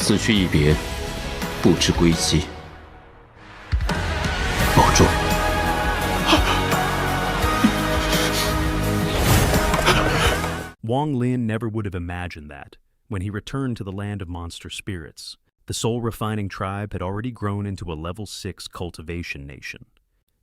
此去一别，不知归期。保重。Wang Lin never would have imagined that, when he returned to the land of monster spirits, the soul-refining tribe had already grown into a level 6 cultivation nation.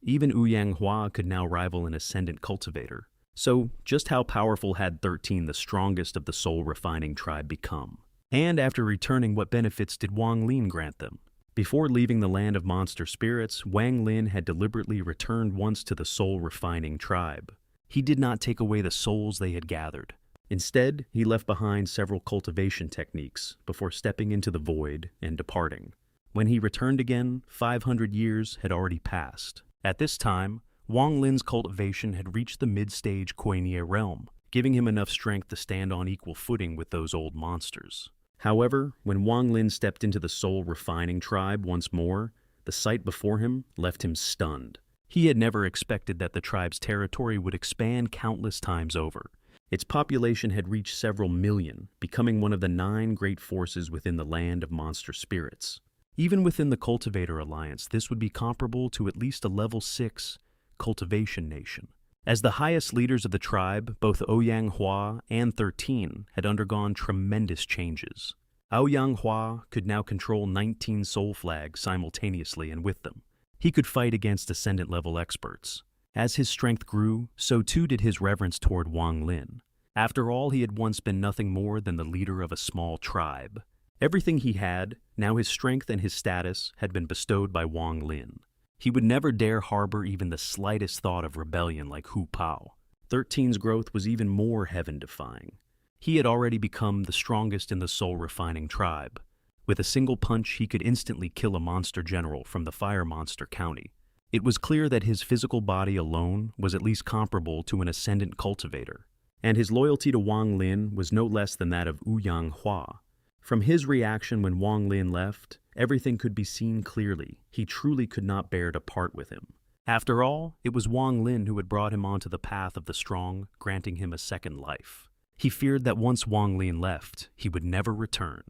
Even Xianxia could now rival an ascendant cultivator. So, just how powerful had 13, the strongest of the soul-refining tribe, become? And after returning, what benefits did Wang Lin grant them? Before leaving the land of monster spirits, Wang Lin had deliberately returned once to the soul-refining tribe. He did not take away the souls they had gathered. Instead, he left behind several cultivation techniques before stepping into the void and departing. When he returned again, 500 years had already passed. At this time, Wang Lin's cultivation had reached the mid-stage Kuei realm, giving him enough strength to stand on equal footing with those old monsters. However, when Wang Lin stepped into the soul-refining tribe once more, the sight before him left him stunned. He had never expected that the tribe's territory would expand countless times over. Its population had reached several million, becoming one of the 9 great forces within the land of monster spirits. Even within the Cultivator Alliance, this would be comparable to at least a level 6 cultivation nation. As the highest leaders of the tribe, both Xianxia and 13 had undergone tremendous changes. Xianxia could now control 19 soul flags simultaneously, and with them, he could fight against ascendant-level experts. As his strength grew, so too did his reverence toward Wang Lin. After all, he had once been nothing more than the leader of a small tribe. Everything he had, now his strength and his status, had been bestowed by Wang Lin. He would never dare harbor even the slightest thought of rebellion like Hu Pao. 13's growth was even more heaven-defying. He had already become the strongest in the soul-refining tribe. With a single punch, he could instantly kill a monster general from the Fire Monster County. It was clear that his physical body alone was at least comparable to an ascendant cultivator, and his loyalty to Wang Lin was no less than that of Xianxia. From his reaction when Wang Lin left, everything could be seen clearly. He truly could not bear to part with him. After all, it was Wang Lin who had brought him onto the path of the strong, granting him a second life. He feared that once Wang Lin left, he would never return.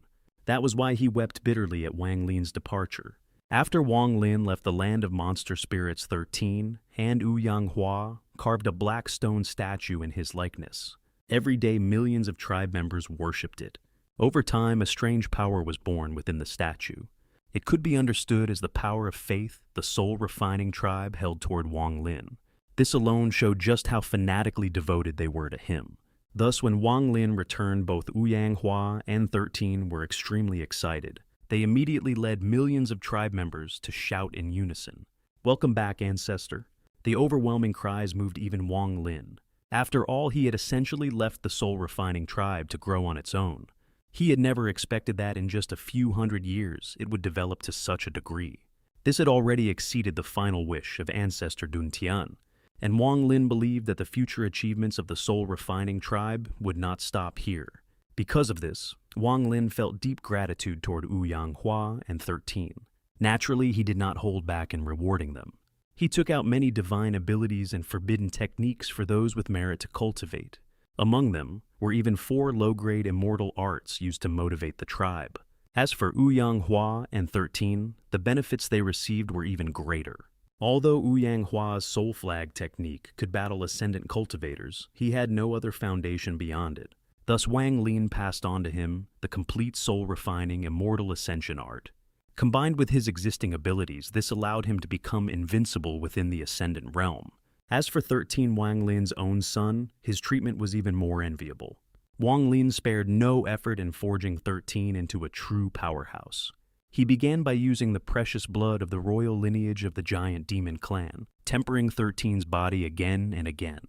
That was why he wept bitterly at Wang Lin's departure. After Wang Lin left the land of monster spirits, 13 and Xianxia carved a black stone statue in his likeness. Every day, millions of tribe members worshipped it. Over time, a strange power was born within the statue. It could be understood as the power of faith the soul-refining tribe held toward Wang Lin. This alone showed just how fanatically devoted they were to him. Thus, when Wang Lin returned, both Xianxia and 13 were extremely excited. They immediately led millions of tribe members to shout in unison, "Welcome back, ancestor." The overwhelming cries moved even Wang Lin. After all, he had essentially left the soul-refining tribe to grow on its own. He had never expected that in just a few hundred years it would develop to such a degree. This had already exceeded the final wish of ancestor Dun Tian, and Wang Lin believed that the future achievements of the soul-refining tribe would not stop here. Because of this, Wang Lin felt deep gratitude toward Xianxia and 13. Naturally, he did not hold back in rewarding them. He took out many divine abilities and forbidden techniques for those with merit to cultivate. Among them were even 4 low-grade immortal arts used to motivate the tribe. As for Xianxia and 13, the benefits they received were even greater. Although Xianxia's soul flag technique could battle ascendant cultivators, he had no other foundation beyond it. Thus, Wang Lin passed on to him the complete soul-refining immortal ascension art. Combined with his existing abilities, this allowed him to become invincible within the ascendant realm. As for 13, Wang Lin's own son, his treatment was even more enviable. Wang Lin spared no effort in forging 13 into a true powerhouse. He began by using the precious blood of the royal lineage of the giant demon clan, tempering 13's body again and again.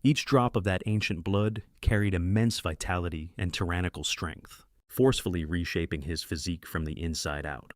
Each drop of that ancient blood carried immense vitality and tyrannical strength, forcefully reshaping his physique from the inside out.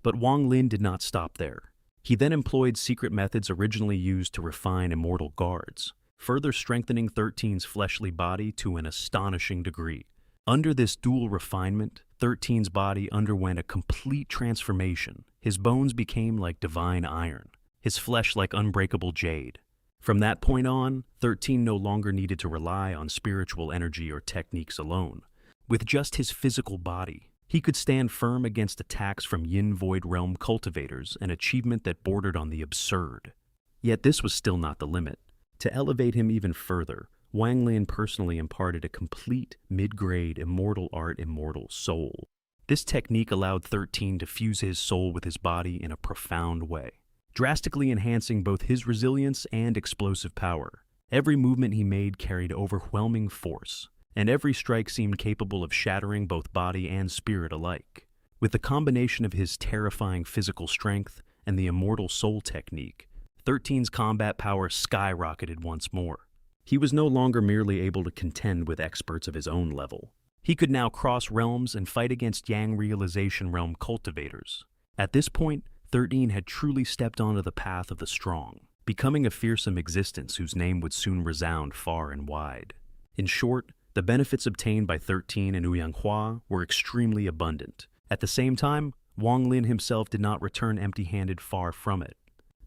But Wang Lin did not stop there. He then employed secret methods originally used to refine immortal guards, further strengthening 13's fleshly body to an astonishing degree. Under this dual refinement, 13's body underwent a complete transformation. His bones became like divine iron, his flesh like unbreakable jade. From that point on, 13 no longer needed to rely on spiritual energy or techniques alone. With just his physical body, He could stand firm against attacks from Yin Void Realm cultivators, an achievement that bordered on the absurd. Yet this was still not the limit. To elevate him even further, Wang Lin personally imparted a complete, mid-grade, immortal art immortal soul. This technique allowed 13 to fuse his soul with his body in a profound way, drastically enhancing both his resilience and explosive power. Every movement he made carried overwhelming force, and every strike seemed capable of shattering both body and spirit alike. With the combination of his terrifying physical strength and the immortal soul technique, 13's combat power skyrocketed once more. He was no longer merely able to contend with experts of his own level. He could now cross realms and fight against Yang Realization Realm cultivators. At this point, 13 had truly stepped onto the path of the strong, becoming a fearsome existence whose name would soon resound far and wide. In short, the benefits obtained by 13 and xianxia were extremely abundant. At the same time, Wang Lin himself did not return empty-handed, far from it.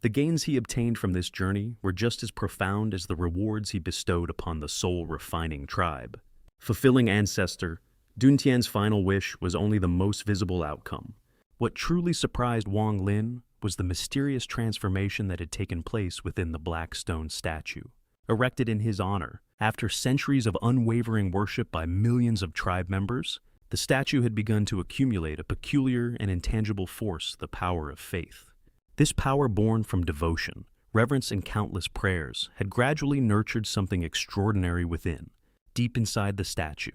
The gains he obtained from this journey were just as profound as the rewards he bestowed upon the soul-refining tribe. Fulfilling Ancestor, Duntian's final wish was only the most visible outcome. What truly surprised Wang Lin was the mysterious transformation that had taken place within the black stone statue. Erected in his honor, after centuries of unwavering worship by millions of tribe members, the statue had begun to accumulate a peculiar and intangible force, the power of faith. This power, born from devotion, reverence, and countless prayers, had gradually nurtured something extraordinary within. Deep inside the statue,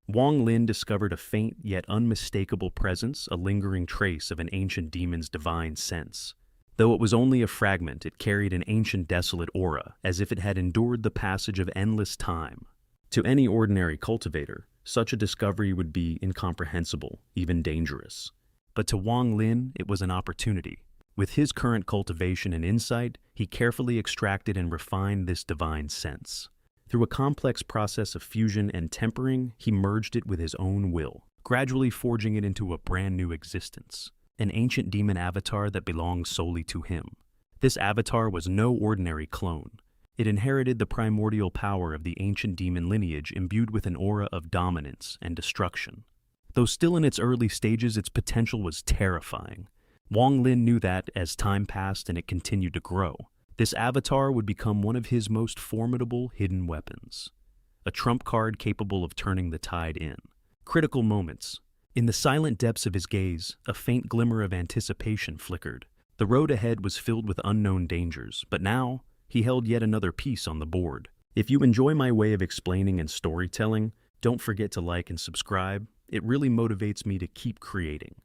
Wang Lin discovered a faint yet unmistakable presence, a lingering trace of an ancient demon's divine sense. Though it was only a fragment, it carried an ancient desolate aura, as if it had endured the passage of endless time. To any ordinary cultivator, such a discovery would be incomprehensible, even dangerous. But to Wang Lin, it was an opportunity. With his current cultivation and insight, he carefully extracted and refined this divine sense. Through a complex process of fusion and tempering, he merged it with his own will, gradually forging it into a brand new existence, an ancient demon avatar that belonged solely to him. This avatar was no ordinary clone. It inherited the primordial power of the ancient demon lineage, imbued with an aura of dominance and destruction. Though still in its early stages, its potential was terrifying. Wang Lin knew that, as time passed and it continued to grow, this avatar would become one of his most formidable hidden weapons. A trump card capable of turning the tide in. Critical moments. In the silent depths of his gaze, a faint glimmer of anticipation flickered. The road ahead was filled with unknown dangers, but now, he held yet another piece on the board. If you enjoy my way of explaining and storytelling, don't forget to like and subscribe. It really motivates me to keep creating.